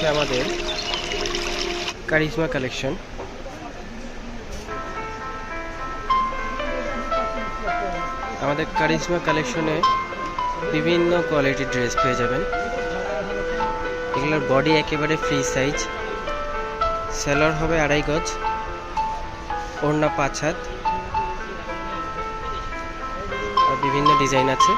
হচ্ছে আমাদের charisma collection. আমাদের কারিজমা কালেকশনে বিভিন্ন কোয়ালিটির ড্রেস পেয়ে যাবেন। এগুলোর বডি একেবারে ফ্রি সাইজ, সেলর হবে 2.5 গজ, ওড়না 5 হাত, আর বিভিন্ন ডিজাইন আছে।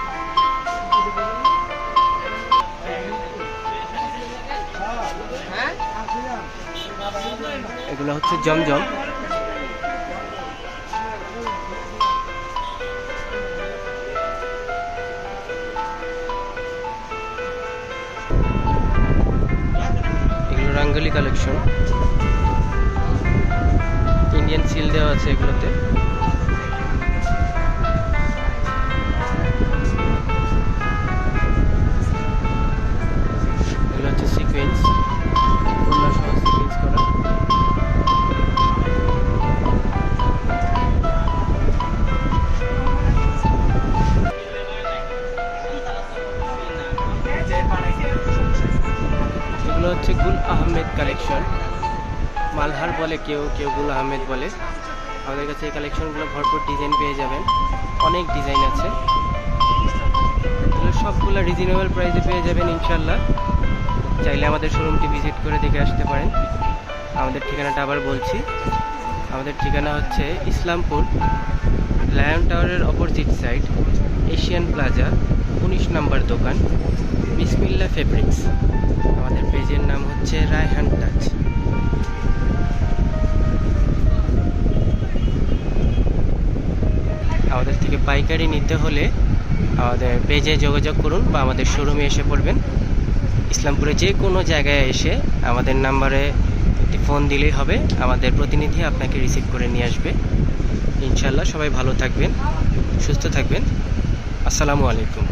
এগুলো হচ্ছে জমজম। এগুলো রাঙ্গালি কালেকশন, ইন্ডিয়ান সিল দেওয়া আছে এগুলোতে। এগুলো হচ্ছে সিকোয়েন্স, ওড়না সহ সিকোয়েন্স করা। এগুলো হচ্ছে গুল আহমেদ কালেকশন, মালহার বলে কেউ, কেউ গুল আহমেদ বলে। আমাদের কাছে এই কালেকশনগুলো ভরপুর ডিজাইন পেয়ে যাবেন, অনেক ডিজাইন আছে। এগুলো সবগুলো রিজনেবল প্রাইসে পেয়ে যাবেন ইনশাল্লাহ। চাইলে আমাদের শোরুমটি ভিজিট করে দেখে আসতে পারেন। আমাদের ঠিকানাটা আবার বলছি, আমাদের ঠিকানা হচ্ছে ইসলামপুর লায়ন টাওয়ারের অপোজিট সাইড, এশিয়ান প্লাজা, 19 নম্বর দোকান, বিসমিল্লাহ ফেব্রিক্স। আমাদের পেজের নাম হচ্ছে রায়হান টাচ। আমাদের থেকে পাইকারি নিতে হলে আমাদের পেজে যোগাযোগ করুন বা আমাদের শোরুমে এসে পড়বেন। ইসলামপুরে যে কোনো জায়গায় এসে আমাদের নাম্বারে একটি ফোন দিলেই হবে, আমাদের প্রতিনিধি আপনাকে রিসিভ করে নিয়ে আসবে ইনশাল্লাহ। সবাই ভালো থাকবেন, সুস্থ থাকবেন। আসসালামু আলাইকুম।